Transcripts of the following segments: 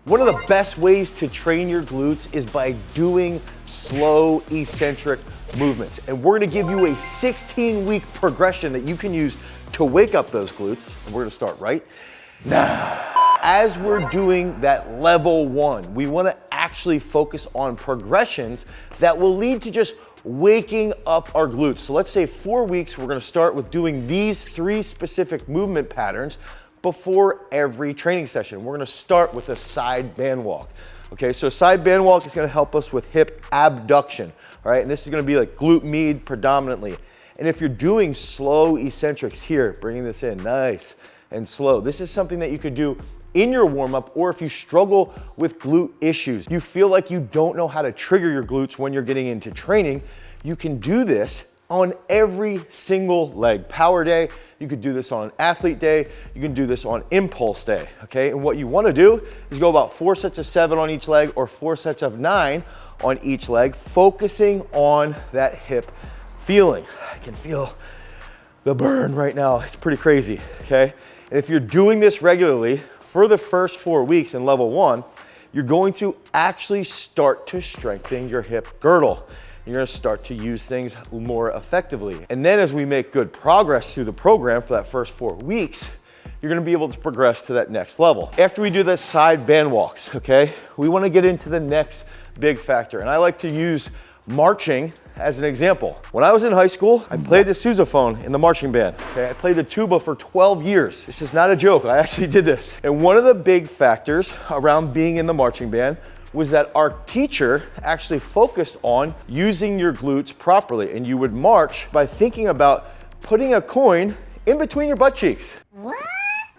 One of the best ways to train your glutes is by doing slow eccentric movements. And we're gonna give you a 16-week progression that you can use to wake up those glutes. And we're gonna start right now. As we're doing that level 1, we wanna actually focus on progressions that will lead to just waking up our glutes. So let's say 4 weeks, we're gonna start with doing these 3 specific movement patterns before every training session. We're gonna start with a side band walk. Okay, so side band walk is gonna help us with hip abduction, all right? And this is gonna be like glute med predominantly. And if you're doing slow eccentrics here, bringing this in nice and slow, this is something that you could do in your warm-up, or if you struggle with glute issues, you feel like you don't know how to trigger your glutes when you're getting into training, you can do this on every single leg. Power day, you could do this on athlete day, you can do this on impulse day, okay? And what you wanna do is go about 4 sets of 7 on each leg or 4 sets of 9 on each leg, focusing on that hip feeling. I can feel the burn right now, it's pretty crazy, okay? And if you're doing this regularly for the first 4 weeks in level 1, you're going to actually start to strengthen your hip girdle. You're gonna start to use things more effectively. And then as we make good progress through the program for that first 4 weeks, you're gonna be able to progress to that next level. After we do the side band walks, okay, we wanna get into the next big factor. And I like to use marching as an example. When I was in high school, I played the sousaphone in the marching band. Okay, I played the tuba for 12 years. This is not a joke, I actually did this. And one of the big factors around being in the marching band was that our teacher actually focused on using your glutes properly. And you would march by thinking about putting a coin in between your butt cheeks. What?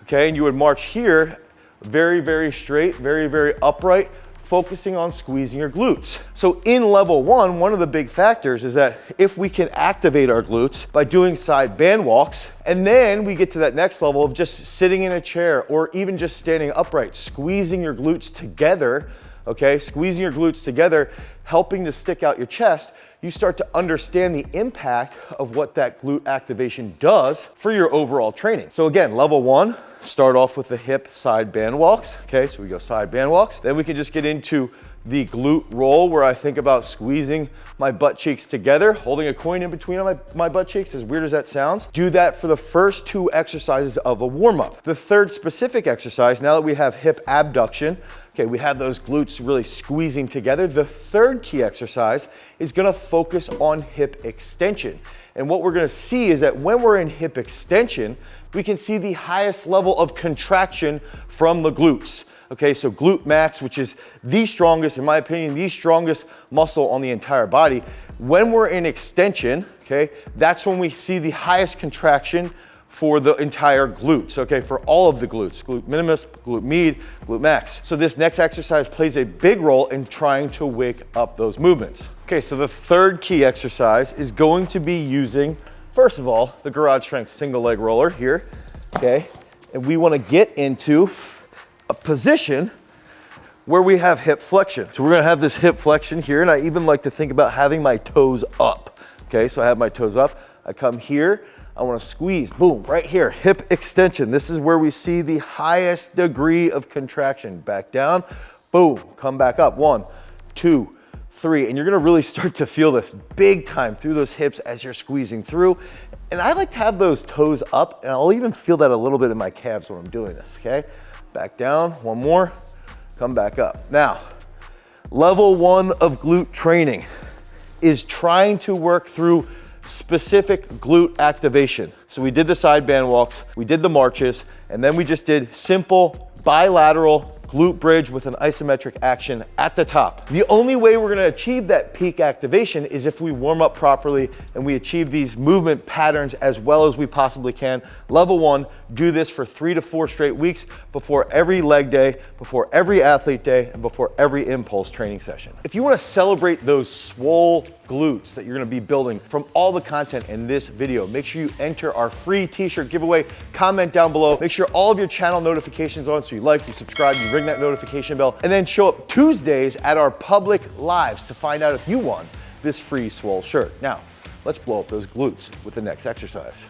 Okay, and you would march here, very, very straight, very, very upright, focusing on squeezing your glutes. So in level 1, one of the big factors is that if we can activate our glutes by doing side band walks, and then we get to that next level of just sitting in a chair or even just standing upright, squeezing your glutes together, okay, squeezing your glutes together, helping to stick out your chest, you start to understand the impact of what that glute activation does for your overall training. So again, level 1, start off with the hip side band walks. Okay, so we go side band walks. Then we can just get into the glute roll, where I think about squeezing my butt cheeks together, holding a coin in between my butt cheeks, as weird as that sounds. Do that for the first 2 exercises of a warm-up. The third specific exercise, now that we have hip abduction, okay, we have those glutes really squeezing together, the third key exercise is gonna focus on hip extension. And what we're gonna see is that when we're in hip extension, we can see the highest level of contraction from the glutes. Okay, so glute max, which is the strongest, in my opinion, the strongest muscle on the entire body. When we're in extension, okay, that's when we see the highest contraction for the entire glutes, okay, for all of the glutes, glute minimus, glute med, glute max. So this next exercise plays a big role in trying to wake up those movements. Okay, so the third key exercise is going to be using, first of all, the garage strength single leg roller here, okay? And we wanna get into a position where we have hip flexion. So we're gonna have this hip flexion here, and I even like to think about having my toes up. Okay, so I have my toes up, I come here, I wanna squeeze, boom, right here, hip extension. This is where we see the highest degree of contraction. Back down, boom, come back up. 1, 2, 3, and you're gonna really start to feel this big time through those hips as you're squeezing through. And I like to have those toes up, and I'll even feel that a little bit in my calves when I'm doing this, okay? Back down, 1 more, come back up. Now, level 1 of glute training is trying to work through specific glute activation. So we did the side band walks, we did the marches, and then we just did simple bilateral glute bridge with an isometric action at the top. The only way we're gonna achieve that peak activation is if we warm up properly and we achieve these movement patterns as well as we possibly can. Level 1, do this for 3 to 4 straight weeks before every leg day, before every athlete day, and before every impulse training session. If you wanna celebrate those swole glutes that you're gonna be building from all the content in this video, make sure you enter our free t-shirt giveaway, comment down below, make sure all of your channel notifications on so you like, you subscribe, you ring that notification bell, and then show up Tuesdays at our public lives to find out if you won this free swole shirt. Now, let's blow up those glutes with the next exercise.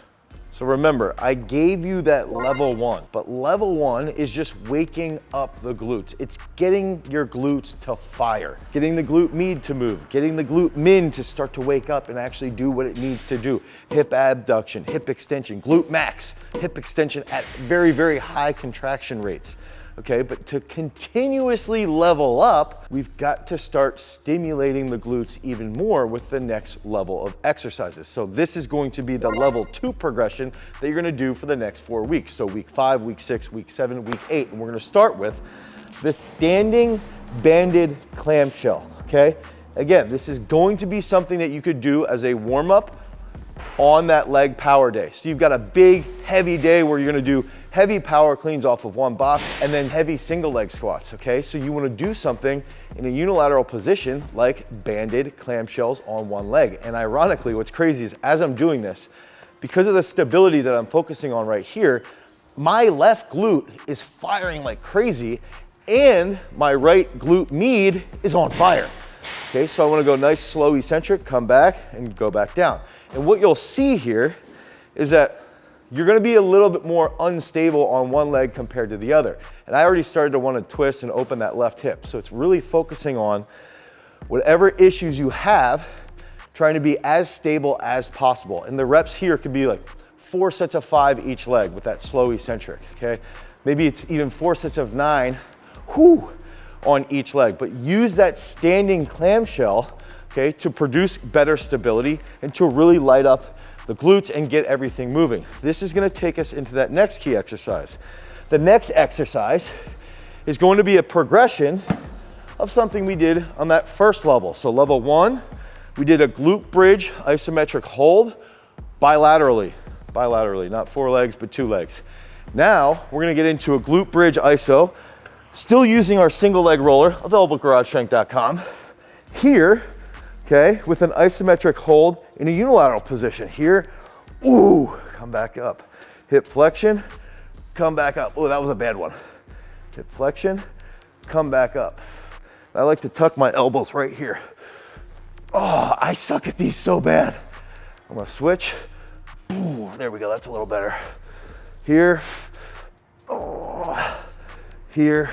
So remember, I gave you that level 1, but level 1 is just waking up the glutes. It's getting your glutes to fire, getting the glute med to move, getting the glute min to start to wake up and actually do what it needs to do. Hip abduction, hip extension, glute max, hip extension at very, very high contraction rates. Okay, but to continuously level up, we've got to start stimulating the glutes even more with the next level of exercises. So this is going to be the level 2 progression that you're gonna do for the next 4 weeks. So week 5, week 6, week 7, week 8, and we're gonna start with the standing banded clamshell, okay? Again, this is going to be something that you could do as a warm-up on that leg power day. So you've got a big, heavy day where you're gonna do heavy power cleans off of one box and then heavy single leg squats, okay? So you wanna do something in a unilateral position like banded clamshells on one leg. And ironically, what's crazy is as I'm doing this, because of the stability that I'm focusing on right here, my left glute is firing like crazy and my right glute med is on fire. Okay, so I wanna go nice, slow, eccentric, come back and go back down. And what you'll see here is that you're gonna be a little bit more unstable on one leg compared to the other. And I already started to wanna twist and open that left hip. So it's really focusing on whatever issues you have, trying to be as stable as possible. And the reps here could be like 4 sets of 5 each leg with that slow eccentric, okay? Maybe it's even 4 sets of 9, on each leg. But use that standing clamshell, okay, to produce better stability and to really light up the glutes and get everything moving. This is gonna take us into that next key exercise. The next exercise is going to be a progression of something we did on that first level. So level 1, we did a glute bridge isometric hold bilaterally, not 4 legs, but 2 legs. Now, we're gonna get into a glute bridge iso, still using our single leg roller, availablegaragestrength.com. Here, okay, with an isometric hold in a unilateral position. Here, come back up. Hip flexion, come back up. Oh, that was a bad one. Hip flexion, come back up. I like to tuck my elbows right here. Oh, I suck at these so bad. I'm gonna switch. There we go, that's a little better. Here, here.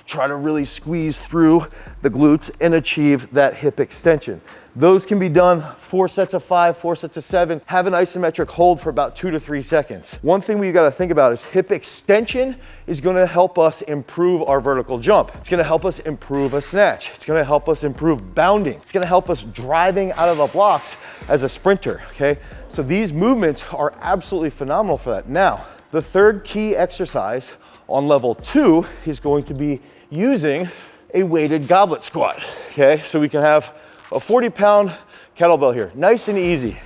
Try to really squeeze through the glutes and achieve that hip extension. Those can be done 4 sets of 5, 4 sets of 7. Have an isometric hold for about 2 to 3 seconds. One thing we gotta think about is hip extension is gonna help us improve our vertical jump. It's gonna help us improve a snatch. It's gonna help us improve bounding. It's gonna help us driving out of the blocks as a sprinter, okay? So these movements are absolutely phenomenal for that. Now, the third key exercise on level 2 is going to be using a weighted goblet squat, okay? So we can have a 40-pound kettlebell here, nice and easy.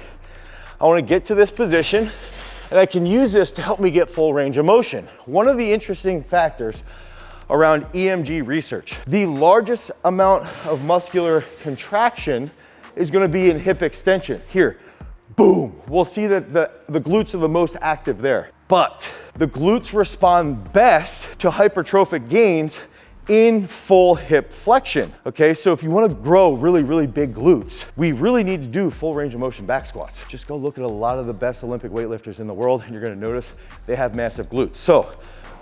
I wanna get to this position and I can use this to help me get full range of motion. One of the interesting factors around EMG research, the largest amount of muscular contraction is gonna be in hip extension. Here, boom. We'll see that the glutes are the most active there. But the glutes respond best to hypertrophic gains in full hip flexion, okay? So if you wanna grow really, really big glutes, we really need to do full range of motion back squats. Just go look at a lot of the best Olympic weightlifters in the world and you're gonna notice they have massive glutes. So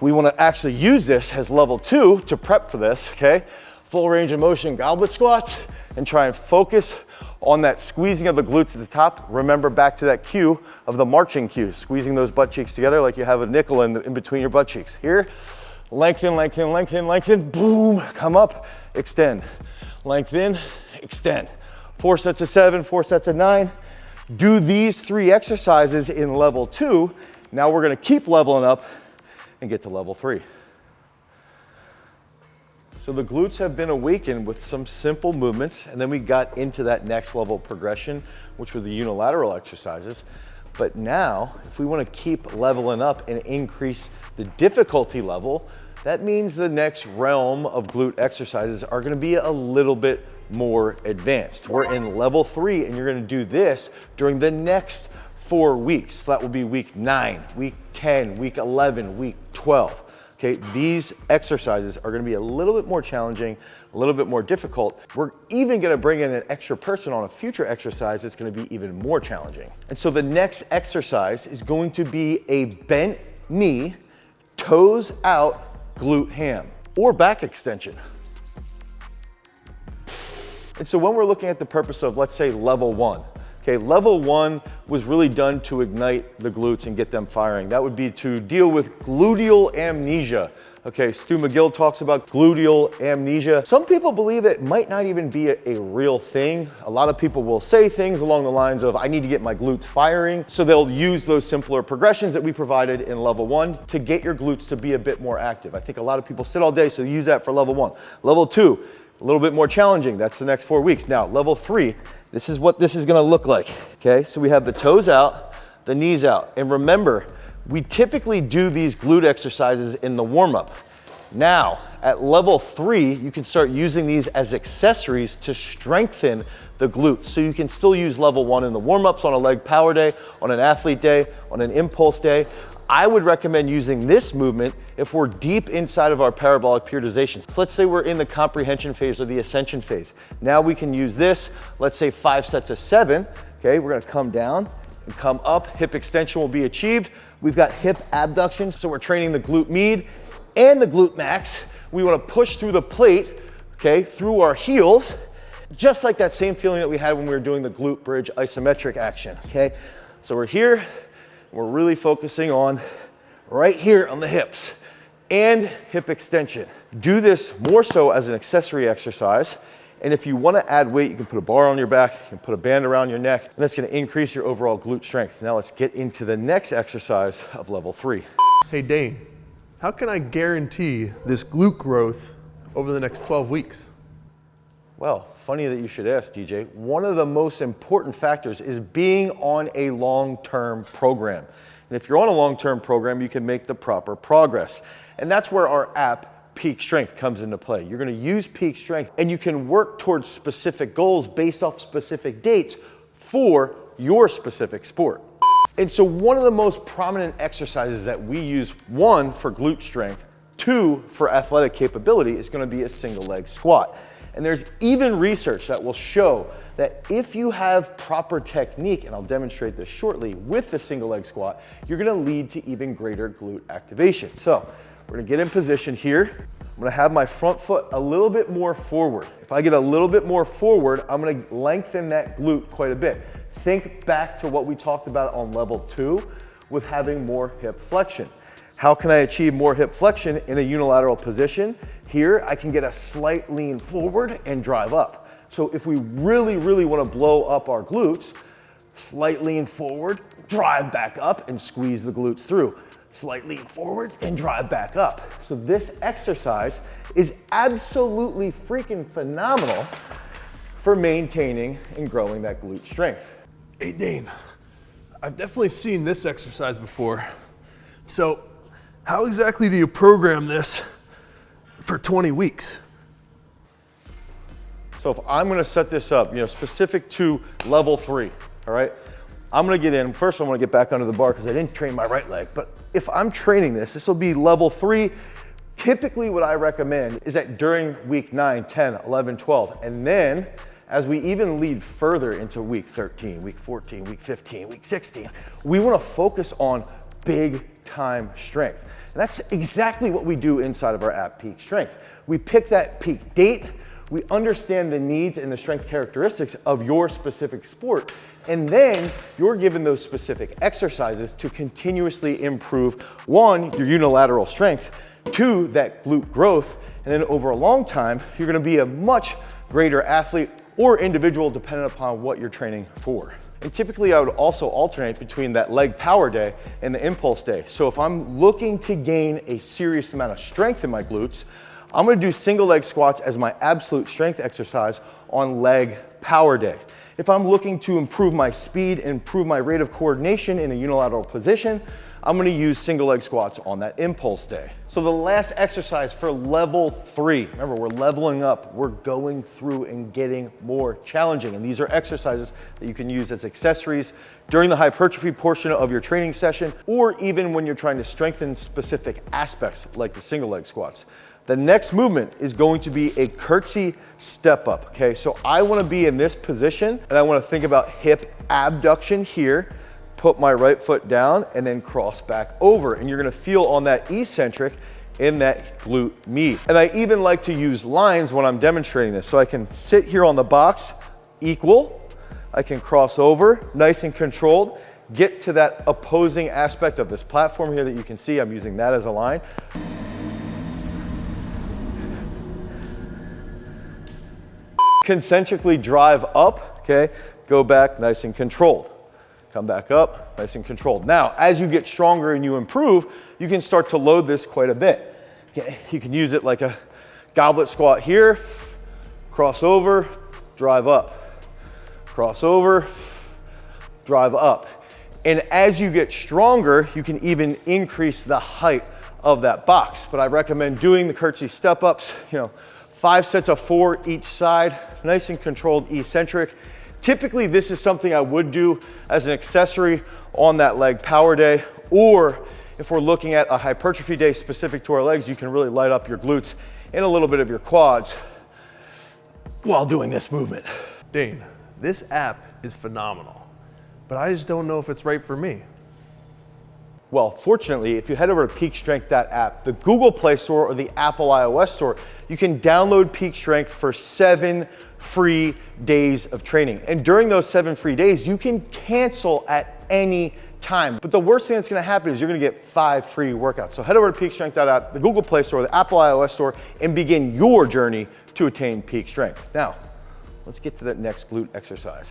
we wanna actually use this as level 2 to prep for this, okay? Full range of motion goblet squats and try and focus on that squeezing of the glutes at the top. Remember back to that cue of the marching cue, squeezing those butt cheeks together like you have a nickel in between your butt cheeks. Here, lengthen, lengthen, lengthen, lengthen, boom, come up, extend. Lengthen, extend. 4 sets of 7, 4 sets of 9. Do these 3 exercises in level 2. Now we're gonna keep leveling up and get to level 3. So the glutes have been awakened with some simple movements, and then we got into that next level progression, which were the unilateral exercises. But now, if we want to keep leveling up and increase the difficulty level, that means the next realm of glute exercises are going to be a little bit more advanced. We're in level 3, and you're going to do this during the next 4 weeks. So that will be week 9, week 10, week 11, week 12. Okay, these exercises are gonna be a little bit more challenging, a little bit more difficult. We're even gonna bring in an extra person on a future exercise that's gonna be even more challenging. And so the next exercise is going to be a bent knee, toes out, glute ham, or back extension. And so when we're looking at the purpose of, let's say, level 1, okay, level 1 was really done to ignite the glutes and get them firing. That would be to deal with gluteal amnesia. Okay, Stu McGill talks about gluteal amnesia. Some people believe it might not even be a real thing. A lot of people will say things along the lines of, I need to get my glutes firing. So they'll use those simpler progressions that we provided in level 1 to get your glutes to be a bit more active. I think a lot of people sit all day, so use that for level 1. Level 2, a little bit more challenging. That's the next 4 weeks. Now, level 3, this is what this is gonna look like, okay? So we have the toes out, the knees out. And remember, we typically do these glute exercises in the warm-up. Now, at level 3, you can start using these as accessories to strengthen the glutes. So you can still use level 1 in the warm-ups on a leg power day, on an athlete day, on an impulse day. I would recommend using this movement if we're deep inside of our parabolic periodization. So let's say we're in the comprehension phase or the ascension phase. Now we can use this, let's say 5 sets of 7. Okay, we're gonna come down and come up. Hip extension will be achieved. We've got hip abduction, so we're training the glute med and the glute max. We wanna push through the plate, okay, through our heels, just like that same feeling that we had when we were doing the glute bridge isometric action, okay? So we're here, we're really focusing on right here on the hips and hip extension. Do this more so as an accessory exercise. And if you wanna add weight, you can put a bar on your back, you can put a band around your neck, and that's gonna increase your overall glute strength. Now let's get into the next exercise of level 3. Hey Dane, how can I guarantee this glute growth over the next 12 weeks? Well, funny that you should ask, DJ. One of the most important factors is being on a long-term program. And if you're on a long-term program, you can make the proper progress. And that's where our app, Peak Strength, comes into play. You're gonna use Peak Strength and you can work towards specific goals based off specific dates for your specific sport. And so one of the most prominent exercises that we use, 1, for glute strength, 2, for athletic capability, is gonna be a single leg squat. And there's even research that will show that if you have proper technique, and I'll demonstrate this shortly, with the single leg squat, you're gonna lead to even greater glute activation. So we're gonna get in position here. I'm gonna have my front foot a little bit more forward. If I get a little bit more forward, I'm gonna lengthen that glute quite a bit. Think back to what we talked about on level 2 with having more hip flexion. How can I achieve more hip flexion in a unilateral position? Here, I can get a slight lean forward and drive up. So if we really, really wanna blow up our glutes, slight lean forward, drive back up and squeeze the glutes through. Slight lean forward and drive back up. So this exercise is absolutely freaking phenomenal for maintaining and growing that glute strength. Hey Dane, I've definitely seen this exercise before. So how exactly do you program this for 20 weeks? So if I'm gonna set this up, specific to level 3, all right? I'm gonna get in, first I wanna get back under the bar because I didn't train my right leg, but if I'm training this will be level 3. Typically what I recommend is that during week 9, 10, 11, 12, and then as we even lead further into week 13, week 14, week 15, week 16, we wanna focus on big time strength. And that's exactly what we do inside of our app, Peak Strength. We pick that peak date, we understand the needs and the strength characteristics of your specific sport, and then you're given those specific exercises to continuously improve, 1, your unilateral strength, 2, that glute growth, and then over a long time, you're gonna be a much greater athlete or individual depending upon what you're training for. And typically I would also alternate between that leg power day and the impulse day. So if I'm looking to gain a serious amount of strength in my glutes, I'm gonna do single leg squats as my absolute strength exercise on leg power day. If I'm looking to improve my speed, improve my rate of coordination in a unilateral position, I'm gonna use single leg squats on that impulse day. So the last exercise for level 3, remember we're leveling up, we're going through and getting more challenging. And these are exercises that you can use as accessories during the hypertrophy portion of your training session, or even when you're trying to strengthen specific aspects like the single leg squats. The next movement is going to be a curtsy step up, okay? So I wanna be in this position and I wanna think about hip abduction here, put my right foot down and then cross back over. And you're gonna feel on that eccentric in that glute med. And I even like to use lines when I'm demonstrating this. So I can sit here on the box, equal, I can cross over, nice and controlled, get to that opposing aspect of this platform here that you can see. I'm using that as a line. Concentrically drive up, okay? Go back, nice and controlled. Come back up, nice and controlled. Now, as you get stronger and you improve, you can start to load this quite a bit. Okay? You can use it like a goblet squat here, cross over, drive up. Cross over, drive up. And as you get stronger, you can even increase the height of that box. But I recommend doing the curtsy step ups, 5 sets of 4 each side, nice and controlled eccentric. Typically, this is something I would do as an accessory on that leg power day, or if we're looking at a hypertrophy day specific to our legs, you can really light up your glutes and a little bit of your quads while doing this movement. Dane, this app is phenomenal, but I just don't know if it's right for me. Well, fortunately, if you head over to peakstrength.app, the Google Play Store or the Apple iOS Store, you can download Peak Strength for 7 free days of training. And during those 7 free days, you can cancel at any time. But the worst thing that's gonna happen is you're gonna get 5 free workouts. So head over to peakstrength.app, the Google Play Store, the Apple iOS Store, and begin your journey to attain peak strength. Now, let's get to that next glute exercise.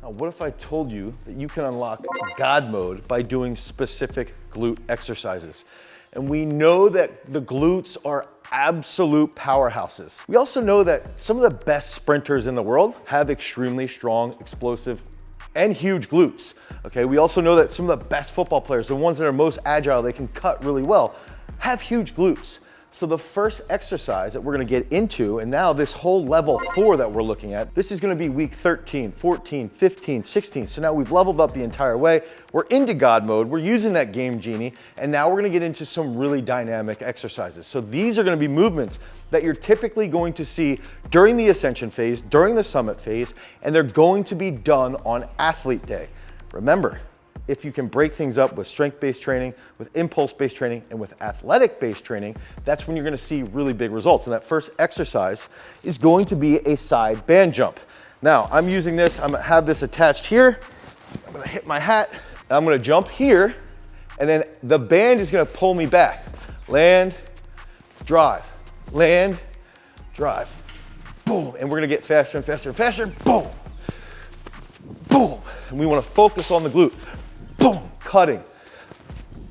Now, what if I told you that you can unlock God mode by doing specific glute exercises? And we know that the glutes are absolute powerhouses. We also know that some of the best sprinters in the world have extremely strong, explosive, and huge glutes. Okay, we also know that some of the best football players, the ones that are most agile, they can cut really well, have huge glutes. So the first exercise that we're gonna get into, and now this whole level 4 that we're looking at, this is gonna be week 13, 14, 15, 16. So now we've leveled up the entire way. We're into God mode, we're using that game genie, and now we're gonna get into some really dynamic exercises. So these are gonna be movements that you're typically going to see during the ascension phase, during the summit phase, and they're going to be done on athlete day. Remember, if you can break things up with strength-based training, with impulse-based training, and with athletic-based training, that's when you're gonna see really big results. And that first exercise is going to be a side band jump. Now, I'm using this, I'm gonna have this attached here. I'm gonna hit my hat, and I'm gonna jump here, and then the band is gonna pull me back. Land, drive, land, drive, boom. And we're gonna get faster and faster and faster, boom, boom. And we wanna focus on the glute. Boom, cutting,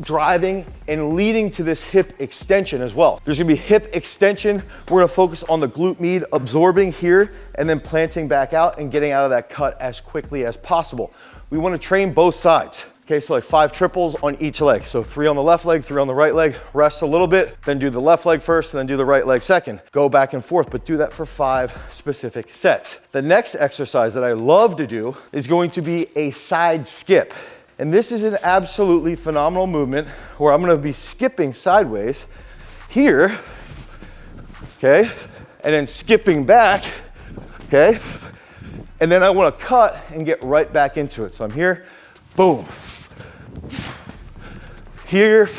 driving, and leading to this hip extension as well. There's gonna be hip extension. We're gonna focus on the glute med, absorbing here, and then planting back out and getting out of that cut as quickly as possible. We wanna train both sides. Okay, so like 5 triples on each leg. So 3 on the left leg, 3 on the right leg, rest a little bit, then do the left leg first, and then do the right leg second. Go back and forth, but do that for 5 specific sets. The next exercise that I love to do is going to be a side skip. And this is an absolutely phenomenal movement where I'm gonna be skipping sideways here, okay? And then skipping back, okay? And then I wanna cut and get right back into it. So I'm here, boom. Here,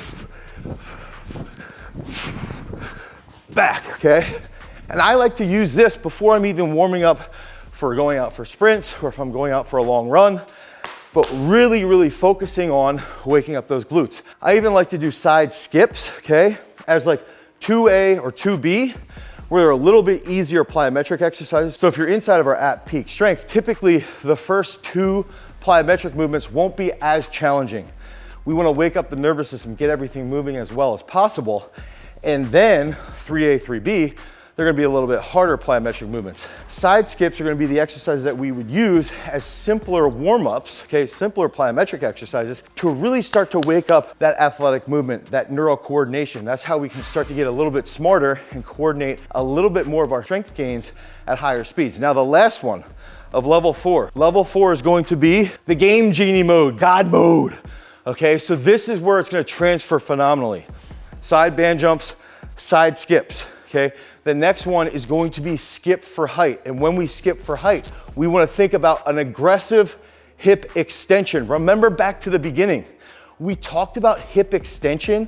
back, okay? And I like to use this before I'm even warming up for going out for sprints or if I'm going out for a long run, but really focusing on waking up those glutes. I even like to do side skips, okay? As like 2A or 2B, where they're a little bit easier plyometric exercises. So if you're inside of our app Peak Strength, typically the first 2 plyometric movements won't be as challenging. We wanna wake up the nervous system, get everything moving as well as possible. And then 3A, 3B, they're gonna be a little bit harder plyometric movements. Side skips are gonna be the exercises that we would use as simpler warm-ups, okay, simpler plyometric exercises to really start to wake up that athletic movement, that neural coordination. That's how we can start to get a little bit smarter and coordinate a little bit more of our strength gains at higher speeds. Now the last one of level 4. Level 4 is going to be the game genie mode, God mode. Okay, so this is where it's gonna transfer phenomenally. Side band jumps, side skips, okay? The next one is going to be skip for height. And when we skip for height, we wanna think about an aggressive hip extension. Remember back to the beginning, we talked about hip extension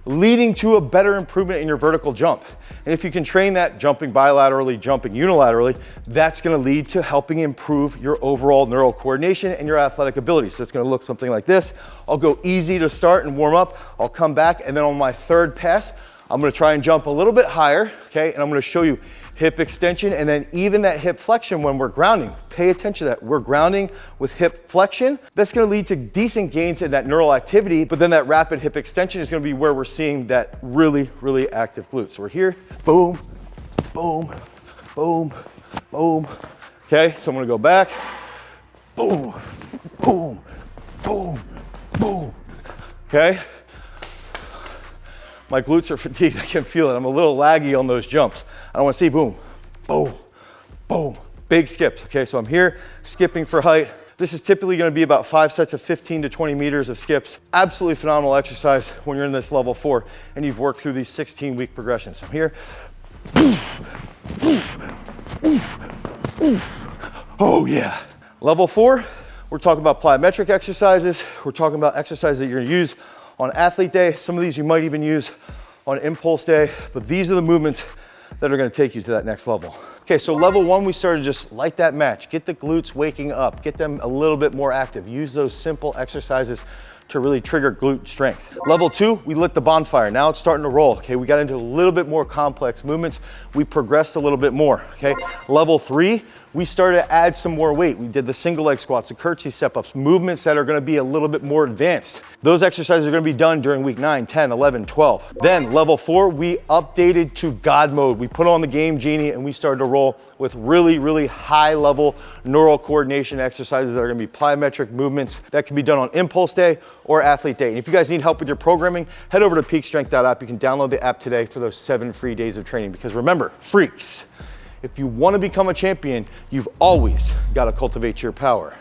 leading to a better improvement in your vertical jump. And if you can train that jumping bilaterally, jumping unilaterally, that's gonna lead to helping improve your overall neural coordination and your athletic ability. So it's gonna look something like this. I'll go easy to start and warm up. I'll come back, and then on my third pass, I'm gonna try and jump a little bit higher, okay? And I'm gonna show you hip extension and then even that hip flexion when we're grounding. Pay attention to that. We're grounding with hip flexion. That's gonna lead to decent gains in that neural activity, but then that rapid hip extension is gonna be where we're seeing that really, really active glute. So we're here, boom, boom, boom, boom. Okay, so I'm gonna go back, boom, boom, boom, boom. Okay? My glutes are fatigued, I can feel it. I'm a little laggy on those jumps. I wanna see boom, boom, boom. Big skips, okay? So I'm here, skipping for height. This is typically gonna be about 5 sets of 15 to 20 meters of skips. Absolutely phenomenal exercise when you're in this level 4 and you've worked through these 16-week progressions. So I'm here. Oh yeah. Level 4, we're talking about plyometric exercises. We're talking about exercises that you're gonna use on athlete day. Some of these you might even use on impulse day, but these are the movements that are gonna take you to that next level. Okay, so level 1, we started just like that match. Get the glutes waking up, get them a little bit more active. Use those simple exercises to really trigger glute strength. Level 2, we lit the bonfire. Now it's starting to roll, okay? We got into a little bit more complex movements. We progressed a little bit more, okay? Level 3, we started to add some more weight. We did the single leg squats, the curtsy step-ups, movements that are gonna be a little bit more advanced. Those exercises are gonna be done during week 9, 10, 11, 12. Then level 4, we updated to God mode. We put on the game genie and we started to roll with really, really high level neural coordination exercises that are gonna be plyometric movements that can be done on impulse day or athlete day. And if you guys need help with your programming, head over to peakstrength.app. You can download the app today for those 7 free days of training. Because remember, freaks, if you wanna become a champion, you've always gotta cultivate your power.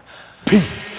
Peace.